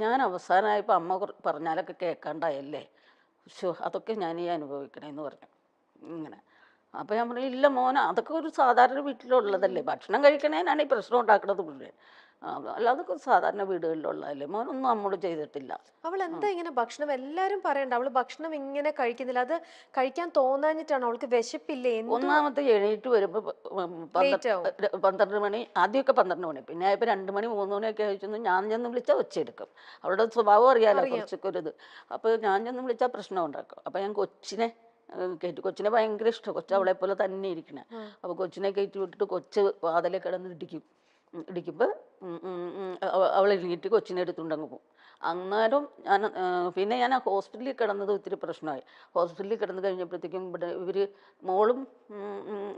ഞാൻ അവസാനമായപ്പോൾ അമ്മ പറഞ്ഞാലൊക്കെ കേൾക്കാണ്ടായല്ലേ. അതൊക്കെ ഞാൻ ഈ അനുഭവിക്കണേന്ന് പറഞ്ഞു ഇങ്ങനെ. അപ്പോൾ ഞാൻ പറഞ്ഞു ഇല്ല മോനെ, അതൊക്കെ ഒരു സാധാരണ വീട്ടിലുള്ളതല്ലേ, ഭക്ഷണം കഴിക്കണേനാണ് ഈ പ്രശ്നം ഉണ്ടാക്കുന്നത് മുഴുവൻ. അല്ലാതൊക്കെ സാധാരണ വീടുകളിലുള്ളതല്ലേ, മോനൊന്നും നമ്മോട് ചെയ്തിട്ടില്ല. അവൾ എന്താ ഇങ്ങനെ ഭക്ഷണം എല്ലാരും പറയണ്ട അവള് ഭക്ഷണം ഇങ്ങനെ കഴിക്കുന്നില്ല, അത് കഴിക്കാൻ തോന്നാഞ്ഞിട്ടാണ്, അവൾക്ക് വിശപ്പില്ലേ എന്തോ ഒന്നാമത്തെ എണീറ്റ് വരുമ്പോൾ ലേറ്റ് ആവും. 12 മണി, ആദ്യമൊക്കെ 12 മണി, പിന്നെ ഇപ്പോൾ 2 മണി 3 മണിയൊക്കെ അയച്ചു. ഞാൻ ചെന്ന് വിളിച്ചാൽ ഒച്ചയെടുക്കും. അവളുടെ സ്വഭാവം അറിയാലോ, അറിയാം. കുറച്ചൊക്കെ ഒരു ഇത്. അപ്പോൾ ഞാൻ ചെന്ന് വിളിച്ചാൽ പ്രശ്നം ഉണ്ടാക്കും. അപ്പോൾ ഞാൻ കൊച്ചിനെ കയറ്റി, കൊച്ചിനെ ഭയങ്കര ഇഷ്ടം, കൊച്ചു അവളെ പോലെ തന്നെ ഇരിക്കണേ. അപ്പോൾ കൊച്ചിനെ കയറ്റി വിട്ടിട്ട് കൊച്ച് വാതിലെ കിടന്ന് ഇടിക്കും. ഇടിക്കുമ്പോൾ അവൾ എണീറ്റ് കൊച്ചിനെ എടുത്തുകൊണ്ടങ്ങ് പോകും. അന്നേരം പിന്നെ ഞാൻ ആ ഹോസ്പിറ്റലിൽ കിടന്നത് ഒത്തിരി പ്രശ്നമായി. ഹോസ്പിറ്റലിൽ കിടന്ന് കഴിഞ്ഞപ്പോഴത്തേക്കും ഇവിടെ ഇവർ മോളും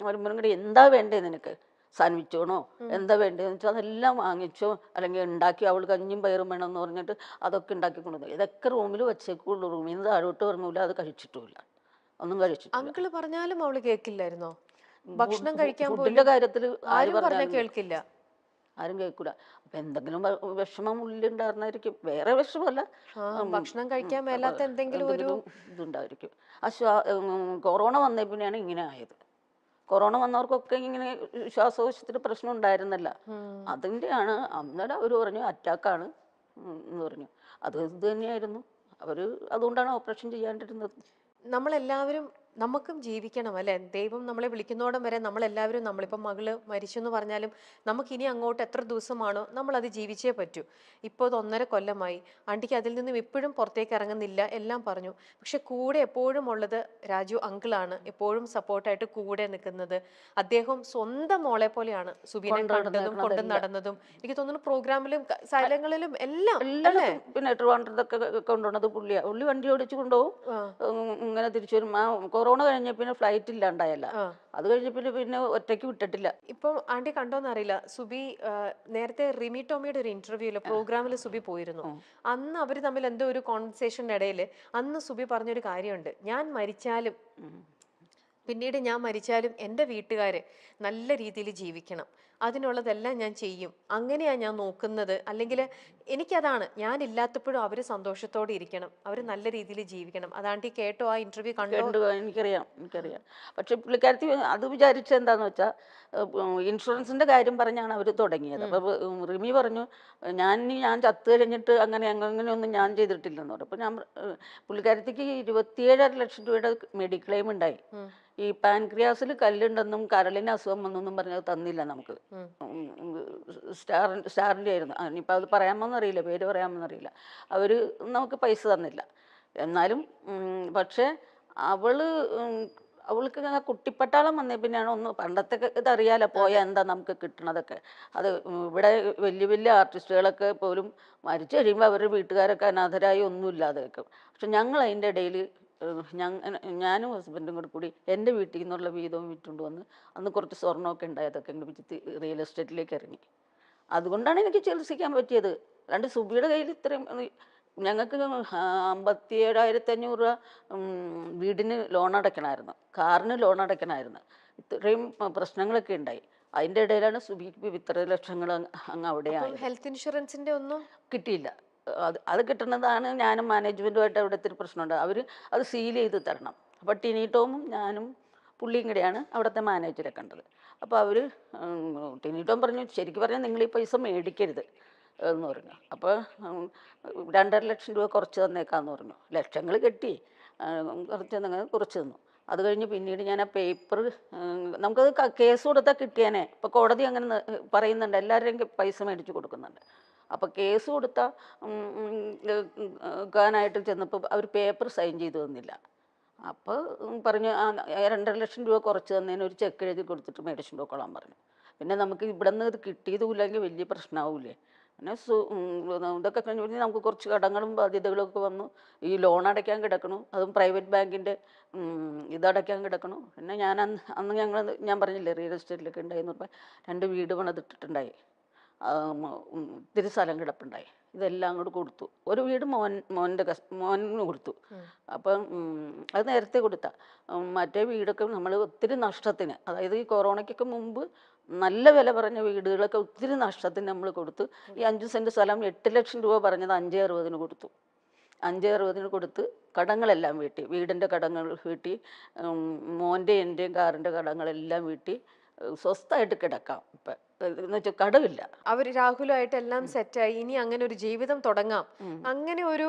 വരുമ്പോഴും കൂടി എന്താ വേണ്ടേ നിനക്ക്, സാൻഡ്വിച്ചോണോ എന്താ വേണ്ടതെന്ന് വെച്ചാൽ അതെല്ലാം വാങ്ങിച്ചോ, അല്ലെങ്കിൽ ഉണ്ടാക്കി, അവൾ കഞ്ഞിയും പയറും വേണമെന്ന് പറഞ്ഞിട്ട് അതൊക്കെ ഉണ്ടാക്കി കൊണ്ടുവന്നു. ഇതൊക്കെ റൂമിൽ വെച്ചേക്കുള്ളൂ, റൂമിൽ നിന്ന് താഴോട്ട് ഇറങ്ങൂല, അത് കഴിച്ചിട്ടുമില്ല, ഒന്നും കഴിച്ചിട്ടില്ല. അങ്കിള് പറഞ്ഞാലും അവള് കേൾക്കില്ലായിരുന്നോ? ഭക്ഷണം കഴിക്കാൻ ഫുഡിന്റെ പോലും കാര്യത്തിൽ ആര് ആരും പറഞ്ഞാൽ പറഞ്ഞാലും കേൾക്കില്ല. ആരും കേൾക്കൂല. അപ്പം എന്തെങ്കിലും വിഷമം ഉള്ളിലുണ്ടായിരുന്നായിരിക്കും, വേറെ വിഷമമല്ല, ഭക്ഷണം കഴിക്കാൻ മേലാത്ത എന്തെങ്കിലും ഒരു എന്തെങ്കിലും ഇതുണ്ടായിരിക്കും. കൊറോണ വന്നേ പിന്നെയാണ് ഇങ്ങനെ ആയത്. കൊറോണ വന്നവർക്കൊക്കെ ഇങ്ങനെ ശ്വാസകോശത്തിന് പ്രശ്നം ഉണ്ടായിരുന്നല്ല, അതിൻ്റെയാണ്. അന്നേരം അവർ പറഞ്ഞു അറ്റാക്കാണ് എന്ന് പറഞ്ഞു. അത് ഇത് തന്നെയായിരുന്നു. അവർ അതുകൊണ്ടാണ് ഓപ്പറേഷൻ ചെയ്യാണ്ടിരുന്നത്. നമ്മളെല്ലാവരും നമുക്കും ജീവിക്കണം അല്ലെ? ദൈവം നമ്മളെ വിളിക്കുന്നോടം വരെ നമ്മളെല്ലാവരും, നമ്മളിപ്പം മകള് മരിച്ചു എന്ന് പറഞ്ഞാലും നമുക്കിനി അങ്ങോട്ട് എത്ര ദിവസമാണോ നമ്മൾ അത് ജീവിച്ചേ പറ്റൂ. ഇപ്പോൾ ഇത് 1.5 കൊല്ലമായി, ആണ്ടിക്ക് അതിൽ നിന്നും ഇപ്പോഴും പുറത്തേക്ക് ഇറങ്ങുന്നില്ല, എല്ലാം പറഞ്ഞു. പക്ഷെ കൂടെ എപ്പോഴും ഉള്ളത് രാജു അങ്കിളാണ്, എപ്പോഴും സപ്പോർട്ടായിട്ട് കൂടെ നിൽക്കുന്നത്. അദ്ദേഹം സ്വന്തം മോളെ പോലെയാണ് സുബീനെ കണ്ടതും കൊണ്ടു നടന്നതും. എനിക്ക് തോന്നുന്നു പ്രോഗ്രാമിലും സ്ഥലങ്ങളിലും എല്ലാം അല്ലേ? എല്ലായിടത്തും. പിന്നെ ട്രിവാൻഡ്രത്തൊക്കെ കൊണ്ടുപോകുന്നത് പുള്ളിയാണ്. പുള്ളി വണ്ടി ഓടിച്ച് കൊണ്ടുപോകും, ഇങ്ങനെ തിരിച്ചു വരും. കൊറോണ കഴിഞ്ഞ പിന്നെ ഫ്ലൈറ്റ് ഇല്ലാണ്ടായല്ല, അത് കഴിഞ്ഞ പിന്നെ ഒറ്റയ്ക്ക് വിട്ടിട്ടില്ല. ഇപ്പം ആന്റി കണ്ടോന്നറിയില്ല, സുബി നേരത്തെ റിമി ടോമിയുടെ ഒരു ഇന്റർവ്യൂല് പ്രോഗ്രാമിൽ സുബി പോയിരുന്നു. അന്ന് അവർ തമ്മിൽ എന്തോ ഒരു കോൺവെർസേഷൻ്റെ ഇടയിൽ അന്ന് സുബി പറഞ്ഞൊരു കാര്യമുണ്ട്, ഞാൻ മരിച്ചാലും പിന്നീട് ഞാൻ മരിച്ചാലും എൻ്റെ വീട്ടുകാര് നല്ല രീതിയിൽ ജീവിക്കണം, അതിനുള്ളതെല്ലാം ഞാൻ ചെയ്യും, അങ്ങനെയാണ് ഞാൻ നോക്കുന്നത്. അല്ലെങ്കിൽ എനിക്കതാണ്, ഞാനില്ലാത്തപ്പോഴും അവർ സന്തോഷത്തോടെ ഇരിക്കണം, അവർ നല്ല രീതിയിൽ ജീവിക്കണം. അതാണ്ട് കേട്ടോ, ആ ഇന്റർവ്യൂ കണ്ടോ? എനിക്കറിയാം. പക്ഷെ പുള്ളിക്കാരത്തി അത് വിചാരിച്ച എന്താന്ന് വെച്ചാൽ, ഇൻഷുറൻസിന്റെ കാര്യം പറഞ്ഞാണ് അവർ തുടങ്ങിയത്. അപ്പൊ റിമി പറഞ്ഞു ഞാൻ ചത്തു കഴിഞ്ഞിട്ട് അങ്ങനെയൊന്നും ഞാൻ ചെയ്തിട്ടില്ലെന്ന് പറഞ്ഞു. അപ്പൊ പുള്ളിക്കാരത്തിക്ക് 27.5 ലക്ഷം രൂപയുടെ മെഡിക്ലെയിം ഉണ്ടായി. ഈ പാൻക്രിയാസിൽ കല്ലുണ്ടെന്നും കരളിന് അസുഖം വന്നെന്നും പറഞ്ഞത് തന്നില്ല നമുക്ക്. സ്റ്റാറിൻ്റെ ആയിരുന്നു. ഇനിയിപ്പോൾ അത് പറയാമെന്നറിയില്ല, പേര് പറയാമെന്നറിയില്ല. അവർ നമുക്ക് പൈസ തന്നില്ല. എന്നാലും പക്ഷേ അവൾക്ക് ആ കുട്ടിപ്പട്ടാളം വന്നേ പിന്നെയാണ് ഒന്ന് പണ്ടത്തെ ഇതറിയാലോ, പോയാൽ എന്താ നമുക്ക് കിട്ടണതൊക്കെ. അത് ഇവിടെ വലിയ വലിയ ആർട്ടിസ്റ്റുകളൊക്കെ പോലും മരിച്ചു കഴിയുമ്പോൾ അവരുടെ വീട്ടുകാരൊക്കെ അനാഥരായി ഒന്നുമില്ലാതെ വെക്കും. പക്ഷെ ഞങ്ങൾ അതിൻ്റെ ഇടയിൽ ഞാനും ഹസ്ബൻഡും കൂടി എൻ്റെ വീട്ടിൽ നിന്നുള്ള വീതവും വിറ്റുകൊണ്ട് വന്ന് അന്ന് കുറച്ച് സ്വർണ്ണമൊക്കെ ഉണ്ടായതൊക്കെ വിറ്റ് റിയൽ എസ്റ്റേറ്റിലേക്ക് ഇറങ്ങി. അതുകൊണ്ടാണ് എനിക്ക് ചികിത്സിക്കാൻ പറ്റിയത്. അല്ലാണ്ട് സുബിയുടെ കയ്യിൽ ഇത്രയും ഞങ്ങൾക്ക് 57,500 രൂപ വീടിന് ലോൺ അടയ്ക്കണമായിരുന്നു, കാറിന് ലോൺ അടയ്ക്കണമായിരുന്നു. ഇത്രയും പ്രശ്നങ്ങളൊക്കെ ഉണ്ടായി. അതിൻ്റെ ഇടയിലാണ് സുബിക്ക് ഇത്ര ലക്ഷങ്ങൾ അങ്ങ് അവിടെ ആയത്. ഹെൽത്ത് ഇൻഷുറൻസിന്റെ ഒന്നും കിട്ടിയില്ല. അത് കിട്ടുന്നതാണ്. ഞാനും മാനേജ്മെൻറ്റുമായിട്ട് അവിടെ ഇത്തിരി പ്രശ്നമുണ്ട്. അവർ അത് സീൽ ചെയ്ത് തരണം. അപ്പോൾ ടിനി ടോമും ഞാനും പുള്ളിയും കൂടെയാണ് അവിടുത്തെ മാനേജറെ കണ്ടത്. അപ്പോൾ അവർ ടിനി ടോം പറഞ്ഞു ശരിക്കും പറഞ്ഞാൽ നിങ്ങൾ ഈ പൈസ മേടിക്കരുത് എന്ന് പറഞ്ഞു. അപ്പോൾ 2.5 ലക്ഷം രൂപ കുറച്ച് തന്നേക്കാന്ന് പറഞ്ഞു. ലക്ഷങ്ങൾ കെട്ടി കുറച്ച് തന്നു. അത് കഴിഞ്ഞ് പിന്നീട് ഞാൻ ആ പേപ്പർ, നമുക്കത് കേസ് കൊടുത്താൽ കിട്ടിയാനേ. ഇപ്പോൾ കോടതി അങ്ങനെ പറയുന്നുണ്ട്, എല്ലാവരുടെയും പൈസ മേടിച്ച് കൊടുക്കുന്നുണ്ട്. അപ്പോൾ കേസ് കൊടുത്താൽ ാനായിട്ട് ചെന്നപ്പോൾ അവർ പേപ്പർ സൈൻ ചെയ്ത് തന്നില്ല. അപ്പോൾ പറഞ്ഞു 2.5 ലക്ഷം രൂപ കുറച്ച് തന്നതിന് ഒരു ചെക്ക് എഴുതി കൊടുത്തിട്ട് മേടിച്ചുകൊണ്ട് പോയിക്കോളാൻ പറഞ്ഞു. പിന്നെ നമുക്ക് ഇവിടെ നിന്ന് ഇത് കിട്ടിയതുമില്ലെങ്കിൽ വലിയ പ്രശ്നമാവില്ലേ. പിന്നെ ഇതൊക്കെ കഴിഞ്ഞ് നമുക്ക് കുറച്ച് കടങ്ങളും ബാധ്യതകളും ഒക്കെ വന്നു. ഈ ലോൺ അടയ്ക്കാൻ കിടക്കണു, അതും പ്രൈവറ്റ് ബാങ്കിൻ്റെ ഇതടയ്ക്കാൻ കിടക്കണു. പിന്നെ ഞാൻ പറഞ്ഞില്ലേ റിയൽ എസ്റ്റേറ്റിലൊക്കെ ഉണ്ടായെന്ന് പറഞ്ഞാൽ 2 വീട് പണിതിട്ടിട്ടുണ്ടായി, ഇത്തിരി സ്ഥലം കിടപ്പുണ്ടായി. ഇതെല്ലാം അങ്ങോട്ട് കൊടുത്തു. ഒരു വീട് മോനിന് കൊടുത്തു. അപ്പം അത് നേരത്തെ കൊടുത്ത. മറ്റേ വീടൊക്കെ നമ്മൾ ഒത്തിരി നഷ്ടത്തിന്, അതായത് ഈ കൊറോണയ്ക്കൊക്കെ മുമ്പ് നല്ല വില പറഞ്ഞ വീടുകളൊക്കെ ഒത്തിരി നഷ്ടത്തിന് നമ്മൾ കൊടുത്തു. ഈ 5 സെൻറ്റ് സ്ഥലം 8 ലക്ഷം രൂപ പറഞ്ഞത് 5,60 കൊടുത്തു. 5,60 കൊടുത്ത് കടങ്ങളെല്ലാം വീട്ടി, വീടിൻ്റെ കടങ്ങൾ വീട്ടി, മോൻ്റെ എൻ്റെയും കാറിൻ്റെ കടങ്ങളെല്ലാം വീട്ടി, സ്വസ്ഥമായിട്ട് കിടക്കാം ഇപ്പം. എന്ന് വെച്ചാൽ കടമില്ല. അവര് രാഹുലുമായിട്ട് എല്ലാം സെറ്റായി, ഇനി അങ്ങനെ ഒരു ജീവിതം തുടങ്ങാം, അങ്ങനെ ഒരു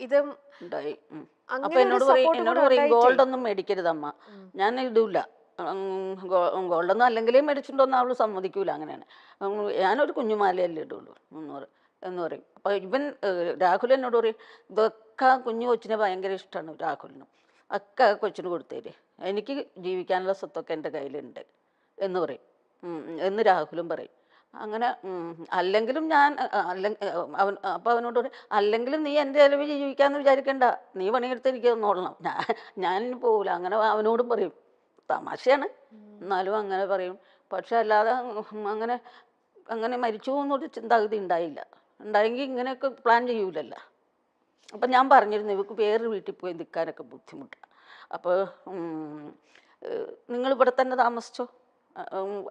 ഇതും ഉണ്ടായി. അപ്പൊ അങ്ങനെ ഒരു എന്നോട് സപ്പോർട്ട് എന്നോട് കൂടെ പറയും ഉണ്ടായിട്ടേ. ഗോൾഡൊന്നും മേടിക്കരുതമ്മ, ഞാൻ ഇടില്ല. ഗോൾഡൊന്നും അല്ലെങ്കിലേ മേടിച്ചിട്ടുണ്ടോന്ന് അവള് സമ്മതിക്കൂല. അങ്ങനെയാണ്. ഞാനൊരു കുഞ്ഞുമാലയല്ലേ ഇടുള്ളൂ എന്ന് പറയും. അപ്പൊ ഇവൻ രാഹുൽ എന്നോട് പറയും, ഇതൊക്കെ കുഞ്ഞു കൊച്ചിനെ ഭയങ്കര ഇഷ്ടമാണ് രാഹുലിനും, ഒക്കെ കൊച്ചിന് കൊടുത്തേര്, എനിക്ക് ജീവിക്കാനുള്ള സ്വത്തൊക്കെ എൻ്റെ കയ്യിലുണ്ട് എന്ന് പറയും. എന്ന് രാഹുലും പറയും. അങ്ങനെ അല്ലെങ്കിലും ഞാൻ അപ്പം അവനോട് പറയും, അല്ലെങ്കിലും നീ എൻ്റെ ചിലവ് ജീവിക്കാമെന്ന് വിചാരിക്കണ്ട, നീ പണിയെടുത്ത് എനിക്ക് തന്നോളണം, ഞാനിനി പോകില്ല. അങ്ങനെ അവനോടും പറയും. തമാശയാണ്, എന്നാലും അങ്ങനെ പറയും. പക്ഷെ അല്ലാതെ അങ്ങനെ അങ്ങനെ മരിച്ചു പോകുന്നൊരു ചിന്താഗതി ഉണ്ടായില്ല. ഉണ്ടായെങ്കിൽ ഇങ്ങനെയൊക്കെ പ്ലാൻ ചെയ്യൂലല്ലോ. അപ്പം ഞാൻ പറഞ്ഞിരുന്നു, ഇവർക്ക് വേറൊരു വീട്ടിൽ പോയി നിൽക്കാനൊക്കെ ബുദ്ധിമുട്ടാണ്. അപ്പോൾ നിങ്ങൾ ഇവിടെ തന്നെ താമസിച്ചോ,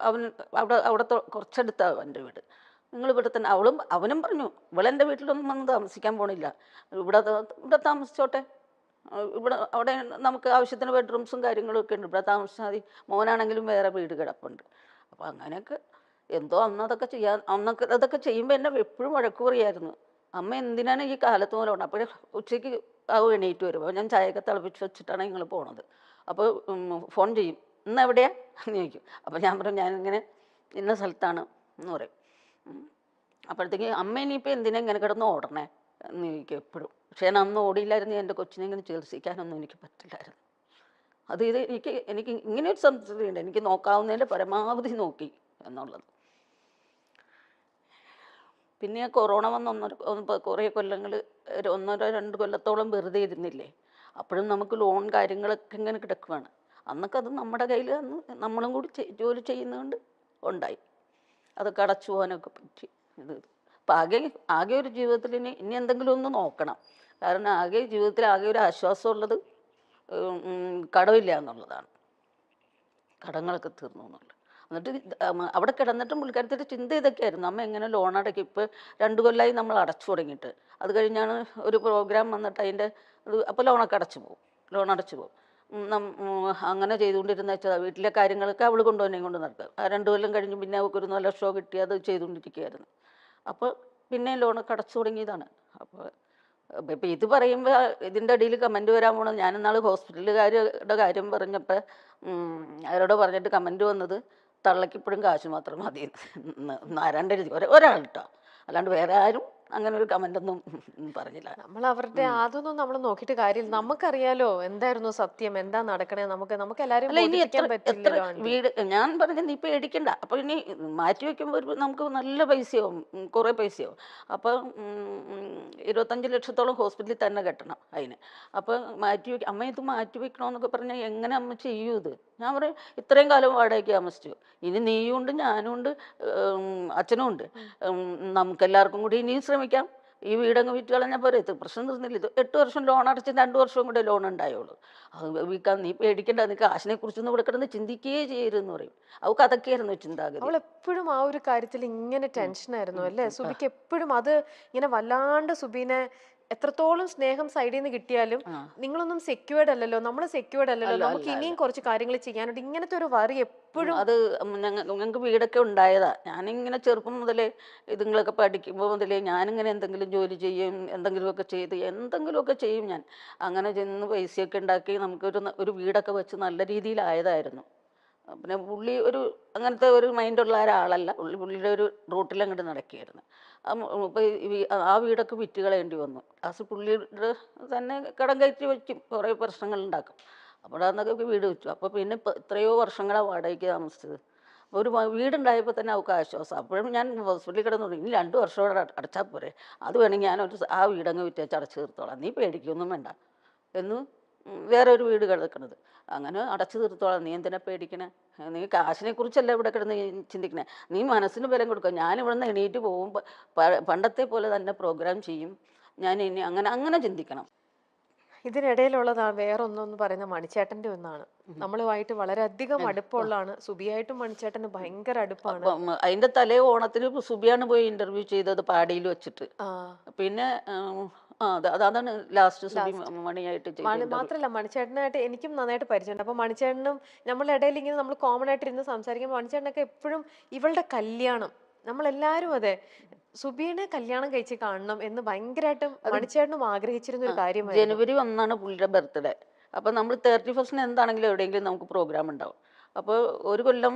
അവൻ അവിടെ കുറച്ചെടുത്താണ് എൻ്റെ വീട്, നിങ്ങൾ ഇവിടെ തന്നെ. അവനും പറഞ്ഞു, ഇവളെൻ്റെ വീട്ടിലൊന്നും വന്ന് താമസിക്കാൻ പോണില്ല, ഇവിടെ താമസിച്ചോട്ടെ, അവിടെ നമുക്ക് ആവശ്യത്തിന് ബെഡ്റൂംസും കാര്യങ്ങളൊക്കെ ഉണ്ട്, ഇവിടെ താമസിച്ചാൽ മതി, മോനാണെങ്കിലും വേറെ വീട് കിടപ്പുണ്ട്. അപ്പോൾ അങ്ങനെയൊക്കെ എന്തോ അന്നൊക്കെ അതൊക്കെ ചെയ്യുമ്പോൾ എന്നെ എപ്പോഴും വഴക്ക് പറയായിരുന്നു. അമ്മ എന്തിനാണ് ഈ കാലത്ത് പോലെ ഉണ്ട്. അപ്പോൾ ഉച്ചയ്ക്ക് എണീറ്റ് വരും. അപ്പോൾ ഞാൻ ചായയൊക്കെ തിളപ്പിച്ച് വെച്ചിട്ടാണ് നിങ്ങൾ പോണത്. അപ്പോൾ ഫോൺ ചെയ്യും, ഇന്ന് എവിടെയാ എന്ന് ചോദിക്കും. അപ്പോൾ ഞാൻ പറയും, ഞാനിങ്ങനെ ഇന്ന സ്ഥലത്താണ് എന്ന് പറയും. അപ്പോഴത്തേക്ക് അമ്മ ഇനിയിപ്പോൾ എന്തിനാ ഇങ്ങനെ കിടന്ന് ഓടണേ എന്ന് ചോദിക്കും എപ്പോഴും. പക്ഷേ ഞാൻ അന്ന് ഓടിയില്ലായിരുന്നു, എൻ്റെ കൊച്ചിനെ ഇങ്ങനെ ചികിത്സിക്കാനൊന്നും എനിക്ക് പറ്റില്ലായിരുന്നു. എനിക്ക് ഇങ്ങനെ ഒരു സംതൃപ്തിയുണ്ട്, എനിക്ക് നോക്കാവുന്നതിൻ്റെ പരമാവധി നോക്കി എന്നുള്ളത്. പിന്നെ കൊറോണ വന്ന് കുറേ കൊല്ലങ്ങൾ, 1-2 കൊല്ലത്തോളം വെറുതെ ഇരുന്നില്ലേ. അപ്പോഴും നമുക്ക് ലോൺ കാര്യങ്ങളൊക്കെ ഇങ്ങനെ കിടക്കുവാണ്. അന്നൊക്കെ അത് നമ്മുടെ കയ്യിൽ അന്ന് നമ്മളും കൂടി ജോലി ചെയ്യുന്നതുകൊണ്ട് ഉണ്ടായി, അതൊക്കെ അടച്ചു പോകാനൊക്കെ പറ്റി. അപ്പം ആകെ ഒരു ജീവിതത്തിൽ ഇനി എന്തെങ്കിലും ഒന്ന് നോക്കണം. കാരണം ജീവിതത്തിൽ ആകെ ഒരു ആശ്വാസമുള്ളത് കടമില്ല എന്നുള്ളതാണ്. കടങ്ങളൊക്കെ തീർന്നു എന്നുള്ളത്. എന്നിട്ട് അവിടെ കിടന്നിട്ടും പുള്ളിക്കാരത്തിൻ്റെ ചിന്ത ഇതൊക്കെയായിരുന്നു, അമ്മ എങ്ങനെ ലോൺ അടയ്ക്കും. ഇപ്പോൾ 2 കൊല്ലമായി നമ്മൾ അടച്ചു തുടങ്ങിയിട്ട്. അത് കഴിഞ്ഞാണ് ഒരു പ്രോഗ്രാം വന്നിട്ട് അതിൻ്റെ അപ്പോൾ ലോണൊക്കെ അടച്ചു പോകും. അങ്ങനെ ചെയ്തുകൊണ്ടിരുന്ന വെച്ചാൽ വീട്ടിലെ കാര്യങ്ങളൊക്കെ അവൾ കൊണ്ട് നടക്കുക. ആ 2 കൊല്ലം കഴിഞ്ഞ് പിന്നെ അവൾക്കൊരു നല്ല ഷോ കിട്ടി, അത് ചെയ്തുകൊണ്ടിരിക്കുകയായിരുന്നു. അപ്പോൾ പിന്നെ ലോണൊക്കെ അടച്ചു തുടങ്ങിയതാണ്. അപ്പോൾ ഇപ്പം ഇത് പറയുമ്പോൾ ഇതിൻ്റെ ഇടയിൽ കമൻറ്റ് വരാൻ പോണത്, ഞാനിന്നാൾ ഹോസ്പിറ്റലുകാരുടെ കാര്യം പറഞ്ഞപ്പോൾ അവരോട് പറഞ്ഞിട്ട് കമൻറ്റ് വന്നത്, തള്ളയ്ക്ക് ഇപ്പോഴും കാശ് മാത്രം മതി ആരാണ്ട് എഴുതി, ഒരാൾ കേട്ടോ, അല്ലാണ്ട് വേറെ ആരും അങ്ങനെ ഒരു കമൻ്റൊന്നും പറഞ്ഞില്ല. നമ്മൾ അവരുടെ അതൊന്നും നമ്മൾ നോക്കിയിട്ട് കാര്യമില്ല, നമുക്കറിയാലോ എന്തായിരുന്നു സത്യം, എന്താ നടക്കണേ, നമുക്ക് എല്ലാവരും അല്ല, ഇനി എത്ര പറ്റില്ലല്ലോ ആൻറ്റി. വീട് ഞാൻ പറഞ്ഞത് നീ പേടിക്കണ്ട. അപ്പോൾ ഇനി മാറ്റി വയ്ക്കുമ്പോൾ നമുക്ക് നല്ല പൈസയാവും, കുറേ പൈസയാവും. അപ്പോൾ 25 ലക്ഷത്തോളം ഹോസ്പിറ്റലിൽ തന്നെ കെട്ടണം അതിന്. അപ്പോൾ അമ്മ ഇത് മാറ്റി വയ്ക്കണമെന്നൊക്കെ പറഞ്ഞാൽ എങ്ങനെ അമ്മ ചെയ്യൂ ഇത്? ഞാൻ പറയും, ഇത്രയും കാലം വാടകയ്ക്ക് താമസിച്ചു, ഇനി നീയും ഉണ്ട്, ഞാനും ഉണ്ട്, അച്ഛനും ഉണ്ട്, നമുക്കെല്ലാവർക്കും കൂടി ഇനിയും ശ്രമിക്കാം. ഈ വീടങ്ങ് വിറ്റ് കളഞ്ഞാൽ പോരെ, ഇത് പ്രശ്നം തീർന്നില്ല. ഇത് 8 വർഷം ലോൺ അടച്ച് 2 വർഷവും കൂടെ ലോൺ ഉണ്ടായുള്ളൂ. അത് വിൽക്കാൻ നീ പേടിക്കേണ്ട, നീ കാശിനെ കുറിച്ചൊന്നും ഇവിടെ കിടന്ന് ചിന്തിക്കുകയേ ചെയ്യരുതെന്ന് പറയും. അവൾക്ക് അതൊക്കെയായിരുന്നു ചിന്താഗതി. അവൾ എപ്പോഴും ആ ഒരു കാര്യത്തിൽ ഇങ്ങനെ ടെൻഷനായിരുന്നു അല്ലേ സുബിക്ക്? എപ്പോഴും അത് ഇങ്ങനെ വല്ലാണ്ട് സുബീനെ എത്രത്തോളം സ്നേഹം സൈഡിൽ നിന്ന് കിട്ടിയാലും നിങ്ങളൊന്നും സെക്യൂർഡ് അല്ലല്ലോ, നമ്മൾ സെക്യൂർഡ് അല്ലല്ലോ, നമുക്ക് ഇനിയും കുറച്ച് കാര്യങ്ങൾ ചെയ്യാനുണ്ട്, ഇങ്ങനത്തെ ഒരു വറി എപ്പോഴും. അത് ഞങ്ങൾക്ക് വീടൊക്കെ ഉണ്ടായതാ. ഞാനിങ്ങനെ ചെറുപ്പം മുതലേ ഇതുങ്ങളൊക്കെ പഠിക്കുമ്പോൾ മുതലേ ഞാനിങ്ങനെ എന്തെങ്കിലും ജോലി ചെയ്യും, എന്തെങ്കിലുമൊക്കെ ചെയ്യും ഞാൻ. അങ്ങനെ ചെന്ന് പൈസയൊക്കെ ഉണ്ടാക്കി നമുക്കൊരു വീടൊക്കെ വെച്ച് നല്ല രീതിയിലായതായിരുന്നു. പിന്നെ പുള്ളി അങ്ങനത്തെ ഒരു മൈൻഡുള്ള ഒരാളല്ല. പുള്ളിയുടെ ഒരു റൂട്ടിൽ അങ്ങോട്ട് നടക്കുകയായിരുന്നു. ഇപ്പോൾ ആ വീടൊക്കെ വിറ്റ് കളയേണ്ടി വന്നു. പുള്ളിയുടെ തന്നെ കടം കയറ്റി വയ്ക്കും, കുറേ പ്രശ്നങ്ങളുണ്ടാക്കും. അപ്പോൾ അന്നൊക്കെ വീട് വെച്ചു. അപ്പോൾ പിന്നെ എത്രയോ വർഷങ്ങളാണ് വാടകയ്ക്ക് താമസിച്ചത്. ഒരു വീടുണ്ടായപ്പോൾ തന്നെ അവൾക്ക് ആശ്വാസം. അപ്പോഴും ഞാൻ ഹോസ്പിറ്റലിൽ കിടന്നു, ഇനി 2 വർഷം അടച്ചാൽ പോരെ, അത് വേണമെങ്കിൽ ആ വീടങ്ങ് വിറ്റേച്ച് അടച്ചു തീർത്തോളാം, നീ പേടിക്കൊന്നും വേണ്ട എന്ന് വേറെ ഒരു വീട് കിടക്കുന്നത്. അങ്ങനെ അടച്ചു തീർത്തോളാം, നീ എന്തിനാ പേടിക്കണേ? നീ കാശിനെ കുറിച്ചല്ല ഇവിടെ കിടന്ന് ചിന്തിക്കണേ, നീ മനസ്സിന് ബലം കൊടുക്കുക. ഞാൻ ഇവിടുന്ന് എണീറ്റ് പോകുമ്പോൾ പണ്ടത്തെ പോലെ തന്നെ പ്രോഗ്രാം ചെയ്യും ഞാൻ ഇനി, അങ്ങനെ അങ്ങനെ ചിന്തിക്കണം. ഇതിനിടയിലുള്ളതാണ് വേറൊന്നെന്ന് പറയുന്ന മണിച്ചേട്ടന്റെ ഒന്നാണ്. നമ്മളുമായിട്ട് വളരെയധികം അടുപ്പമുള്ളതാണ്. സുബിയായിട്ടും മണിച്ചേട്ടന് ഭയങ്കര അടുപ്പാണ്. അപ്പം അതിന്റെ തലേ ഓണത്തിന് സുബിയാണ് പോയി ഇന്റർവ്യൂ ചെയ്തത് പാടിയിൽ വെച്ചിട്ട്. ആ പിന്നെ അതാണ് ലാസ്റ്റ് സുബി മണിയായിട്ട് ചെയ്തത്. മാത്രല്ല മണിച്ചേട്ടനായിട്ട് എനിക്കും നന്നായിട്ട് പരിചയമുണ്ട്. അപ്പൊ മണിച്ചേട്ടനും നമ്മളുടെ ഇടയിൽ ഇങ്ങനെ നമ്മൾ കോമൺ ആയിട്ട് ഇരുന്ന് സംസാരിക്കുമ്പോൾ മണിച്ചേട്ടനൊക്കെ എപ്പോഴും ഇവളുടെ കല്യാണം, നമ്മളെല്ലാരും അതെ, സുബിയെ കല്യാണം കഴിച്ച് കാണണം എന്ന് ഭയങ്കരമായിട്ടും മണിച്ചേട്ടനും ആഗ്രഹിച്ചിരുന്ന ഒരു കാര്യമായിരുന്നു. ജനുവരി 1 പുള്ളിയുടെ ബർത്ത്ഡേ. അപ്പൊ നമ്മൾ 31 എന്താണെങ്കിലും എവിടെയെങ്കിലും നമുക്ക് പ്രോഗ്രാം ഉണ്ടാവും. അപ്പോൾ ഒരു കൊല്ലം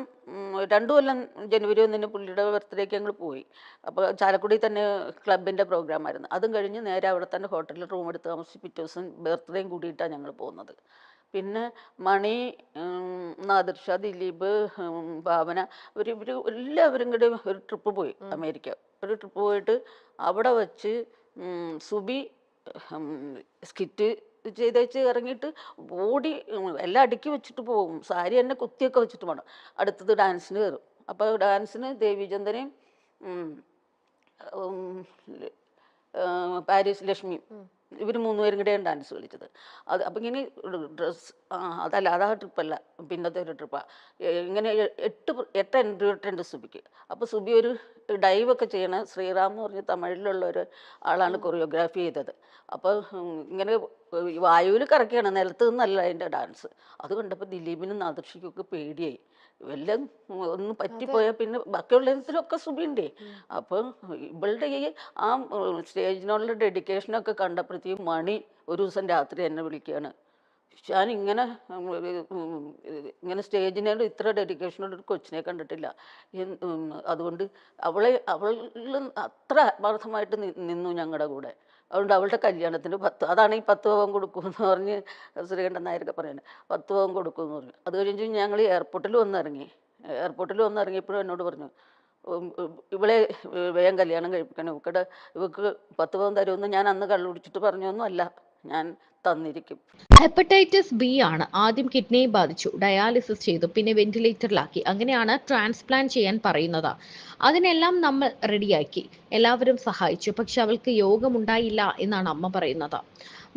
2 കൊല്ലം ജനുവരി 1 പുള്ളിയുടെ ബർത്ത്ഡേക്ക് ഞങ്ങൾ പോയി. അപ്പോൾ ചാലക്കുടി തന്നെ ക്ലബിൻ്റെ പ്രോഗ്രാമായിരുന്നു. അതും കഴിഞ്ഞ് നേരെ അവിടെ തന്നെ ഹോട്ടലിൽ റൂം എടുത്ത് താമസിച്ച് പിറ്റേ ദിവസം ബർത്ത്ഡേയും കൂടിയിട്ടാണ് ഞങ്ങൾ പോകുന്നത്. പിന്നെ മണി, നാദിർഷ, ദിലീപ്, ഭാവന, ഇവർ എല്ലാവരും കൂടി ഒരു ട്രിപ്പ് പോയി അമേരിക്ക. ഒരു ട്രിപ്പ് പോയിട്ട് അവിടെ വച്ച് സുബി സ്കിറ്റ് ചെയ്തേച്ച് ഇറങ്ങിയിട്ട് ഓടി എല്ലാം അടുക്കി വെച്ചിട്ട് പോകും. സാരി തന്നെ കുത്തിയൊക്കെ വെച്ചിട്ട് വേണം. അടുത്തത് ഡാൻസിന് കയറും. അപ്പോൾ ഡാൻസിന് ദേവിചന്ദനെയും പാരീസ് ലക്ഷ്മിയും ഇവർ 3 പേരും കൂടെയാണ് ഡാൻസ് കളിച്ചത്. അപ്പം ഇങ്ങനെ ഡ്രസ്സ് അതല്ല, അതാ ട്രിപ്പല്ല, പിന്നത്തെ ഒരു ട്രിപ്പാണ്. ഇങ്ങനെ 8 എൻട്രി ഇട്ടുണ്ട് സുബിക്ക്. അപ്പോൾ സുബി ഒരു ഡൈവൊക്കെ ചെയ്യണ ശ്രീറാം എന്ന് പറഞ്ഞ തമിഴിലുള്ള ഒരു ആളാണ് കൊറിയോഗ്രാഫി ചെയ്തത്. അപ്പോൾ ഇങ്ങനെ വായുവിൽ കറക്കിയാണ്, നിലത്ത് നിന്നല്ല അതിൻ്റെ ഡാൻസ്. അത് കണ്ടപ്പോൾ ദിലീപിനും നാദർഷിക്കൊക്കെ പേടിയായി. എല്ലാം ഒന്ന് പറ്റിപ്പോയാൽ പിന്നെ ബാക്കിയുള്ളതിലൊക്കെ സുബിയുണ്ടേ. അപ്പോൾ ഇവളുടെ ഈ ആ സ്റ്റേജിനുള്ള ഡെഡിക്കേഷനൊക്കെ കണ്ടപ്പോഴത്തേക്കും മണി ഒരു ദിവസം രാത്രി എന്നെ വിളിക്കുകയാണ്, ഞാൻ ഇങ്ങനെ സ്റ്റേജിനോട് ഇത്ര ഡെഡിക്കേഷനോട് ഒരു കൊച്ചിനെ കണ്ടിട്ടില്ല. അതുകൊണ്ട് അവൾ അത്ര ആത്മാർത്ഥമായിട്ട് നിന്നു ഞങ്ങളുടെ കൂടെ. അതുകൊണ്ട് അവളുടെ കല്യാണത്തിന് അതാണ് ഈ 10 പവൻ കൊടുക്കുമെന്ന് പറഞ്ഞ് ശ്രീകണ്ഠൻ നായരൊക്കെ പറയുന്നത്. 10 പവൻ കൊടുക്കുമെന്ന് പറഞ്ഞു. അത് കഴിഞ്ഞ് ഞങ്ങൾ എയർപോർട്ടിൽ വന്നിറങ്ങിയപ്പോഴും എന്നോട് പറഞ്ഞു, ഇവളെ വേഗം കല്യാണം കഴിപ്പിക്കണം, ഇവക്ക് 10 പവൻ തരുമെന്ന് ഞാൻ അന്ന് കള്ളു കുടിച്ചിട്ട് പറഞ്ഞൊന്നും അല്ല, ഞാൻ തന്നിരിക്കും. ഹെപ്പറ്റൈറ്റിസ് ബി ആണ്. ആദ്യം കിഡ്നിയെ ബാധിച്ചു, ഡയാലിസിസ് ചെയ്തു, പിന്നെ വെന്റിലേറ്ററിലാക്കി. അങ്ങനെയാണ് ട്രാൻസ്പ്ലാന്റ് ചെയ്യാൻ പറയുന്നത്. അതിനെല്ലാം നമ്മൾ റെഡിയാക്കി, എല്ലാവരും സഹായിച്ചു. പക്ഷെ അവൾക്ക് യോഗമുണ്ടായില്ല എന്നാണ് അമ്മ പറയുന്നത്.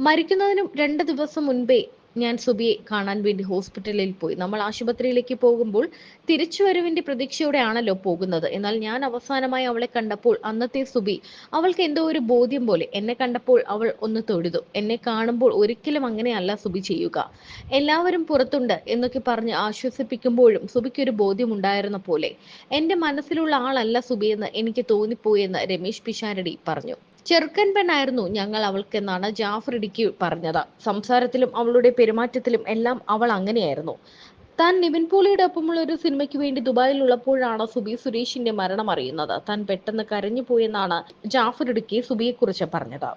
മരിക്കുന്നതിനും 2 ദിവസം മുൻപേ ഞാൻ സുബിയെ കാണാൻ വേണ്ടി ഹോസ്പിറ്റലിൽ പോയി. നമ്മൾ ആശുപത്രിയിലേക്ക് പോകുമ്പോൾ തിരിച്ചുവരവിന്റെ പ്രതീക്ഷയോടെയാണല്ലോ പോകുന്നത്. എന്നാൽ ഞാൻ അവസാനമായി അവളെ കണ്ടപ്പോൾ അന്നത്തെ സുബി, അവൾക്ക് എന്തോ ഒരു ബോധ്യം പോലെ എന്നെ കണ്ടപ്പോൾ അവൾ ഒന്ന് തൊഴുതു. എന്നെ കാണുമ്പോൾ ഒരിക്കലും അങ്ങനെയല്ല സുബി ചെയ്യുക, എല്ലാവരും പുറത്തുണ്ട് എന്നൊക്കെ പറഞ്ഞ് ആശ്വസിപ്പിക്കുമ്പോഴും സുബിക്കൊരു ബോധ്യം ഉണ്ടായിരുന്ന പോലെ. എന്റെ മനസ്സിലുള്ള ആളല്ല സുബിയെന്ന് എനിക്ക് തോന്നിപ്പോയെന്ന് രമേശ് പിഷാരടി പറഞ്ഞു. ചെറുക്കൻ പെണ്ണായിരുന്നു ഞങ്ങൾ അവൾക്കെന്നാണ് ജാഫർ ഇടുക്കി പറഞ്ഞത്. സംസാരത്തിലും അവളുടെ പെരുമാറ്റത്തിലും എല്ലാം അവൾ അങ്ങനെയായിരുന്നു. താൻ നിവിൻ പോളിയുടെ ഒപ്പമുള്ള ഒരു സിനിമയ്ക്ക് വേണ്ടി ദുബായിലുള്ളപ്പോഴാണ് സുബി സുരേഷിന്റെ മരണം അറിയുന്നത്. താൻ പെട്ടെന്ന് കരഞ്ഞു പോയെന്നാണ് ജാഫർ ഇടുക്കി സുബിയെ കുറിച്ച് പറഞ്ഞത്.